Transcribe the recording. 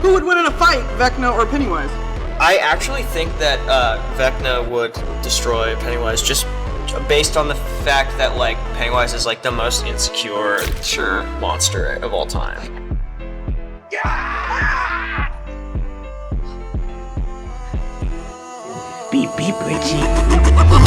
Who would win in a fight, Vecna or Pennywise? I actually think that Vecna would destroy Pennywise just based on the fact that like Pennywise is like the most insecure monster of all time. Beep beep, Richie.